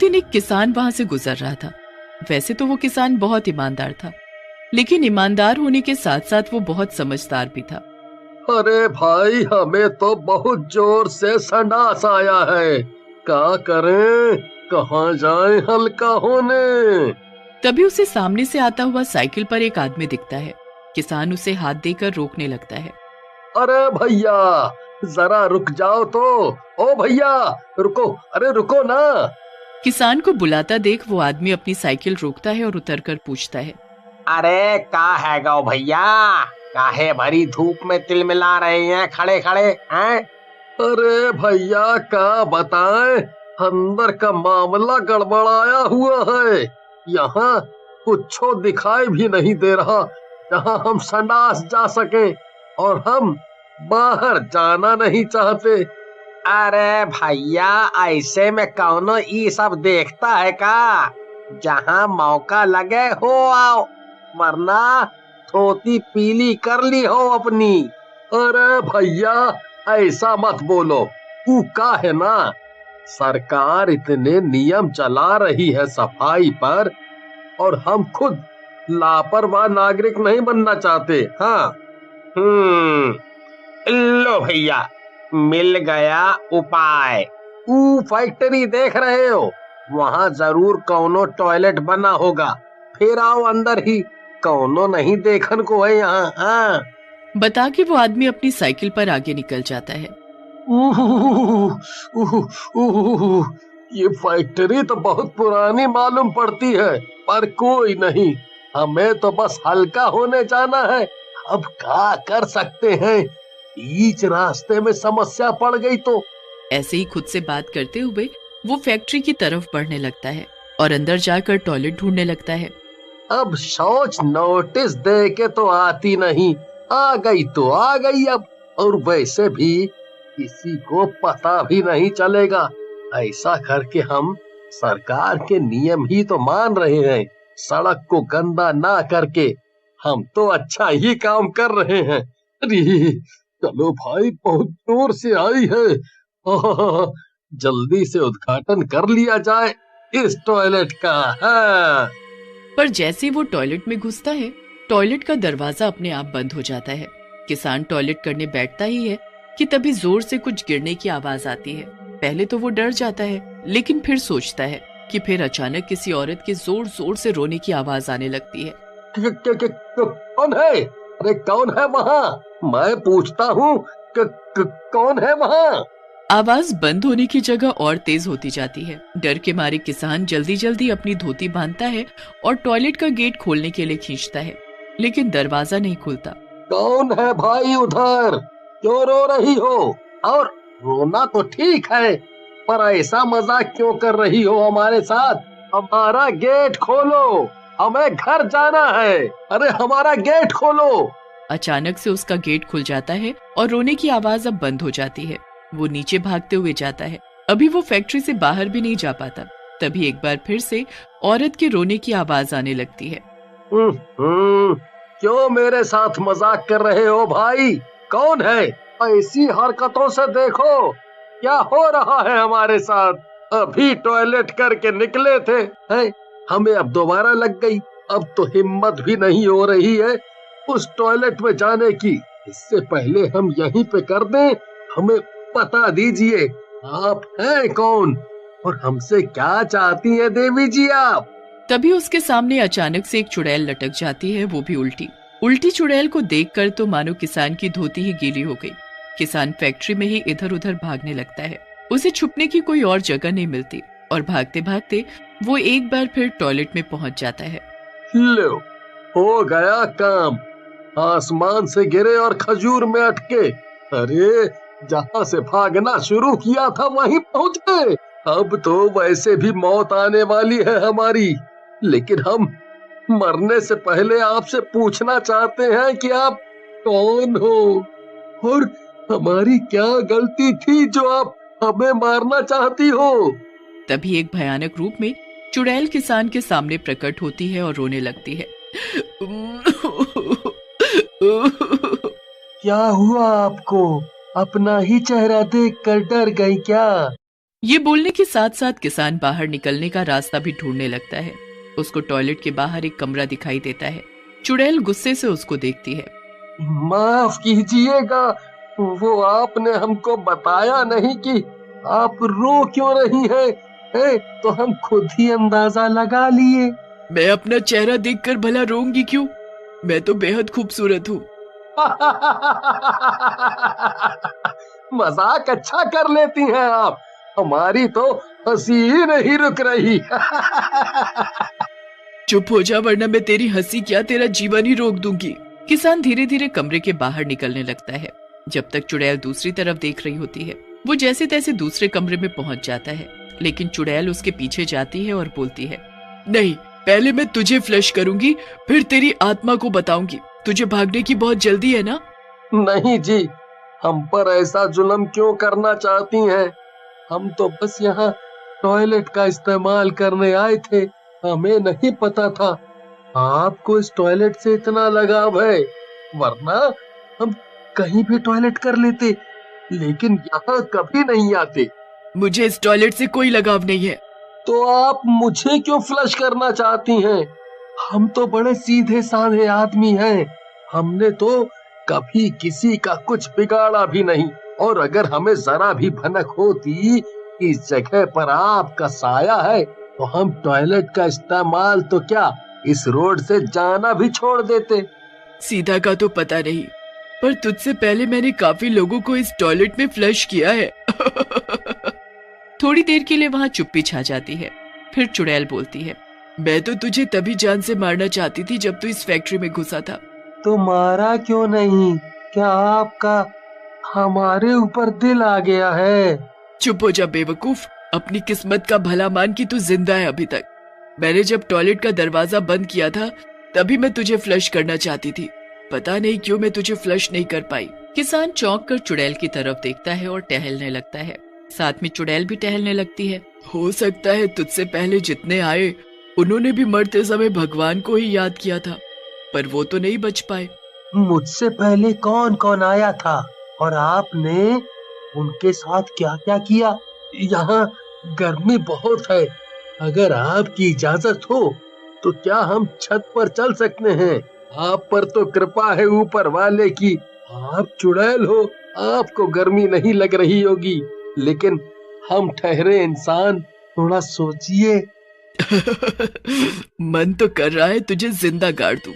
दिन एक किसान वहां से गुजर रहा था। वैसे तो वो किसान बहुत ईमानदार था, लेकिन ईमानदार होने के साथ साथ वो बहुत समझदार भी था। अरे भाई, हमें तो बहुत जोर से संडास आया है, क्या करें, कहाँ जाएं हल्का होने। तभी उसे सामने से आता हुआ साइकिल पर एक आदमी दिखता है। किसान उसे हाथ देकर रोकने लगता है। अरे भैया, जरा रुक जाओ तो। ओ भैया, रुको, अरे रुको ना। किसान को बुलाता देख वो आदमी अपनी साइकिल रोकता है और उतरकर पूछता है, अरे का है गो भैया, काहे भरी धूप में तिलमिला रहे हैं खड़े खड़े हैं? अरे भैया, क्या बताएं, अंदर का मामला गड़बड़ाया हुआ है। यहाँ कुछ दिखाई भी नहीं दे रहा जहाँ हम संडास जा सके, और हम बाहर जाना नहीं चाहते। अरे भैया, ऐसे में कौनो ई सब देखता है का? जहाँ मौका लगे हो आओ, वरना धोती पीली कर ली हो अपनी। अरे भैया, ऐसा मत बोलो, तू का है ना, सरकार इतने नियम चला रही है सफाई पर, और हम खुद लापरवाह नागरिक नहीं बनना चाहते। हाँ, लो भैया, मिल गया उपाय। ऊ फैक्ट्री देख रहे हो, वहाँ जरूर कौनो टॉयलेट बना होगा, फिर आओ अंदर ही, कौनो नहीं देखन को है यहाँ। हाँ, बता के वो आदमी अपनी साइकिल पर आगे निकल जाता है। ये फैक्ट्री तो बहुत पुरानी मालूम पड़ती है, पर कोई नहीं, हमें तो बस हल्का होने जाना है। अब क्या कर सकते हैं, बीच रास्ते में समस्या पड़ गई तो। ऐसे ही खुद से बात करते हुए वो फैक्ट्री की तरफ बढ़ने लगता है और अंदर जाकर टॉयलेट ढूंढने लगता है। अब शौच नोटिस दे के तो आती नहीं, आ गई तो आ गई अब, और वैसे भी किसी को पता भी नहीं चलेगा। ऐसा करके हम सरकार के नियम ही तो मान रहे हैं, सड़क को गंदा ना करके हम तो अच्छा ही काम कर रहे हैं। अरे चलो भाई, बहुत जोर से आई है, जल्दी से उद्घाटन कर लिया जाए इस टॉयलेट का। हाँ। पर जैसे वो टॉयलेट में घुसता है, टॉयलेट का दरवाजा अपने आप बंद हो जाता है। किसान टॉयलेट करने बैठता ही है कि तभी जोर से कुछ गिरने की आवाज आती है। पहले तो वो डर जाता है, लेकिन फिर सोचता है कि फिर अचानक किसी औरत के जोर जोर से रोने की आवाज आने लगती है। कौन है? अरे कौन है वहाँ? मैं पूछता हूँ, कौन है वहाँ? आवाज बंद होने की जगह और तेज होती जाती है। डर के मारे किसान जल्दी जल्दी अपनी धोती बांधता है और टॉयलेट का गेट खोलने के लिए खींचता है, लेकिन दरवाजा नहीं खुलता। कौन है भाई उधर? क्यों रो रही हो? और रोना तो ठीक है, पर ऐसा मजाक क्यों कर रही हो हमारे साथ? हमारा गेट खोलो, हमें घर जाना है। अरे हमारा गेट खोलो। अचानक से उसका गेट खुल जाता है और रोने की आवाज अब बंद हो जाती है। वो नीचे भागते हुए जाता है। अभी वो फैक्ट्री से बाहर भी नहीं जा पाता, तभी एक बार फिर से औरत के रोने की आवाज आने लगती है। क्यों मेरे साथ मजाक कर रहे हो भाई? कौन है? ऐसी हरकतों से देखो क्या हो रहा है हमारे साथ। अभी टॉयलेट करके निकले थे, हैं? हमें अब दोबारा लग गई। अब तो हिम्मत भी नहीं हो रही है उस टॉयलेट में जाने की। इससे पहले हम यहीं पे कर दें। हमें बता दीजिए, आप हैं कौन और हमसे क्या चाहती हैं देवी जी आप? तभी उसके सामने अचानक से एक चुड़ैल लटक जाती है, वो भी उल्टी। उल्टी चुड़ैल को देखकर तो मानो किसान की धोती ही गीली हो गई। किसान फैक्ट्री में ही इधर उधर भागने लगता है। उसे छुपने की कोई और जगह नहीं मिलती और भागते भागते वो एक बार फिर टॉयलेट में पहुंच जाता है। लो, हो गया काम। आसमान से गिरे और खजूर में अटके। अरे जहाँ से भागना शुरू किया था वहीं पहुंच गए। अब तो वैसे भी मौत आने वाली है हमारी, लेकिन हम मरने से पहले आपसे पूछना चाहते हैं कि आप कौन हो और हमारी क्या गलती थी जो आप हमें मारना चाहती हो? तभी एक भयानक रूप में चुड़ैल किसान के सामने प्रकट होती है और रोने लगती है। क्या हुआ आपको? अपना ही चेहरा देखकर डर गई क्या? ये बोलने के साथ साथ किसान बाहर निकलने का रास्ता भी ढूंढने लगता है। उसको टॉयलेट के बाहर एक कमरा दिखाई देता है। चुड़ैल गुस्से से उसको देखती है। माफ कीजिएगा, वो आपने हमको बताया नहीं कि आप रो क्यों रही हैं, तो हम खुद ही अंदाजा लगा लिए। मैं अपना चेहरा देखकर भला रोऊंगी क्यों? मैं तो बेहद खूबसूरत हूँ। मजाक अच्छा कर लेती हैं आप, हमारी तो हंसी ही नहीं रुक रही। चुप हो जा, वरना मैं तेरी हंसी क्या तेरा जीवन ही रोक दूंगी। किसान धीरे धीरे कमरे के बाहर निकलने लगता है। जब तक चुड़ैल दूसरी तरफ देख रही होती है। वो जैसे तैसे दूसरे कमरे में पहुंच जाता है, लेकिन चुड़ैल उसके पीछे जाती है और बोलती है, नहीं, पहले मैं तुझे फ्लश करूंगी, फिर तेरी आत्मा को बताऊंगी। तुझे भागने की बहुत जल्दी है ना? नहीं जी, हम पर ऐसा जुल्म क्यों करना चाहती हैं? हम तो बस यहाँ टॉयलेट का इस्तेमाल करने आए थे, हमें नहीं पता था आपको इस टॉयलेट से इतना लगाव है, वरना हम कहीं भी टॉयलेट कर लेते, लेकिन यहाँ कभी नहीं आते। मुझे इस टॉयलेट से कोई लगाव नहीं है। तो आप मुझे क्यों फ्लश करना चाहती हैं? हम तो बड़े सीधे साधे आदमी हैं, हमने तो कभी किसी का कुछ बिगाड़ा भी नहीं, और अगर हमें जरा भी भनक होती कि इस जगह पर आपका साया है, तो हम टॉयलेट का इस्तेमाल तो क्या इस रोड से जाना भी छोड़ देते। सीधा का तो पता नहीं, पर तुझसे पहले मैंने काफी लोगों को इस टॉयलेट में फ्लश किया है। थोड़ी देर के लिए वहाँ चुप्पी छा जाती है। फिर चुड़ैल बोलती है, मैं तो तुझे तभी जान से मारना चाहती थी जब तू इस फैक्ट्री में घुसा था। तो मारा क्यों नहीं? क्या आपका हमारे ऊपर दिल आ गया है? चुप हो जा बेवकूफ, अपनी किस्मत का भला मान कि तू जिंदा है अभी तक। मैंने जब टॉयलेट का दरवाजा बंद किया था, तभी मैं तुझे फ्लश करना चाहती थी। पता नहीं क्यों मैं तुझे फ्लश नहीं कर पाई। किसान चौंक कर चुड़ैल की तरफ देखता है और टहलने लगता है। साथ में चुड़ैल भी टहलने लगती है। हो सकता है तुझसे पहले जितने आए, उन्होंने भी मरते समय भगवान को ही याद किया था, पर वो तो नहीं बच पाए। मुझसे पहले कौन कौन आया था और आपने उनके साथ क्या क्या किया? यहाँ गर्मी बहुत है, अगर आपकी इजाजत हो तो क्या हम छत पर चल सकते हैं? आप पर तो कृपा है ऊपर वाले की, आप चुड़ैल हो, आपको गर्मी नहीं लग रही होगी, लेकिन हम ठहरे इंसान, थोड़ा सोचिए। मन तो कर रहा है तुझे जिंदा गाड़ दूं,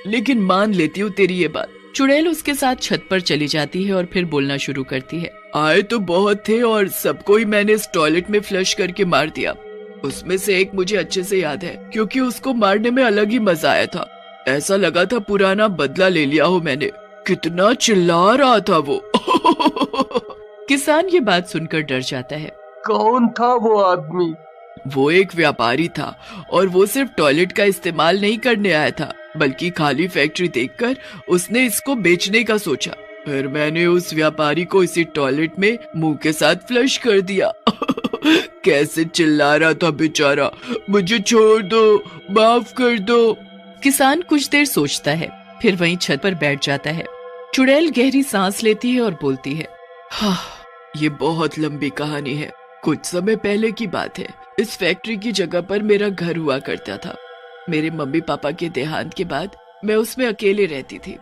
लेकिन मान लेती हूँ तेरी ये बात। चुड़ैल उसके साथ छत पर चली जाती है और फिर बोलना शुरू करती है। आए तो बहुत थे और सबको ही मैंने इस टॉयलेट में फ्लश करके मार दिया। उसमें से एक मुझे अच्छे से याद है, क्योंकि उसको मारने में अलग ही मजा आया था। ऐसा लगा था पुराना बदला ले लिया हो मैंने। कितना चिल्ला रहा था वो। किसान ये बात सुनकर डर जाता है। कौन था वो आदमी? वो एक व्यापारी था, और वो सिर्फ टॉयलेट का इस्तेमाल नहीं करने आया था, बल्कि खाली फैक्ट्री देखकर उसने इसको बेचने का सोचा। फिर मैंने उस व्यापारी को इसी टॉयलेट में मुंह के साथ फ्लश कर दिया। कैसे चिल्ला रहा था बेचारा, मुझे छोड़ दो, माफ कर दो। किसान कुछ देर सोचता है, फिर वहीं छत पर बैठ जाता है। चुड़ैल गहरी सांस लेती है और बोलती है, हाँ, ये बहुत लंबी कहानी है। कुछ समय पहले की बात है। इस फैक्ट्री की जगह पर मेरा घर हुआ करता था। मेरे मम्मी पापा के देहांत के बाद मैं उसमें अकेले रहती थी।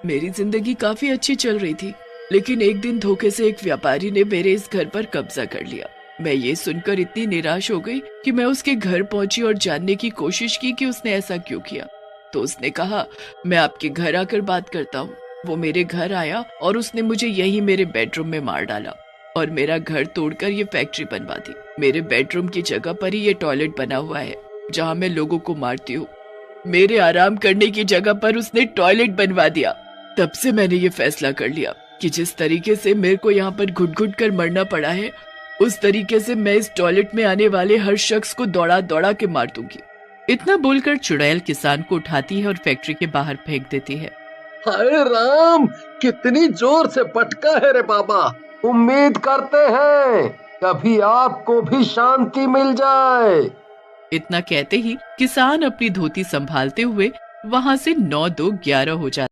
मेरी जिंदगी काफी अच्छी चल रही थी, लेकिन एक दिन धोखे से एक व्यापारी ने मेरे इस घर पर कब्जा कर लिया। मैं ये सुनकर इतनी निराश हो गई कि मैं उसके घर पहुंची और जानने की कोशिश की कि उसने ऐसा क्यों किया। तो उसने कहा, मैं आपके घर आकर बात करता हूँ। वो मेरे घर आया और उसने मुझे यही मेरे बेडरूम में मार डाला और मेरा घर तोड़कर ये फैक्ट्री बनवा दी। मेरे बेडरूम की जगह पर ही ये टॉयलेट बना हुआ है, जहाँ मैं लोगों को मारती हूँ। मेरे आराम करने की जगह पर उसने टॉयलेट बनवा दिया। तब से मैंने ये फैसला कर लिया कि जिस तरीके से मेरे को यहाँ पर घुट घुट कर मरना पड़ा है, उस तरीके से मैं इस टॉयलेट में आने वाले हर शख्स को दौड़ा दौड़ा के मार दूंगी। इतना बोलकर चुड़ैल किसान को उठाती है और फैक्ट्री के बाहर फेंक देती है। हाय राम, कितनी जोर से पटका है रे बाबा। उम्मीद करते हैं कभी आपको भी शांति मिल जाए। इतना कहते ही किसान अपनी धोती संभालते हुए वहाँ से 9-2-11 हो जाता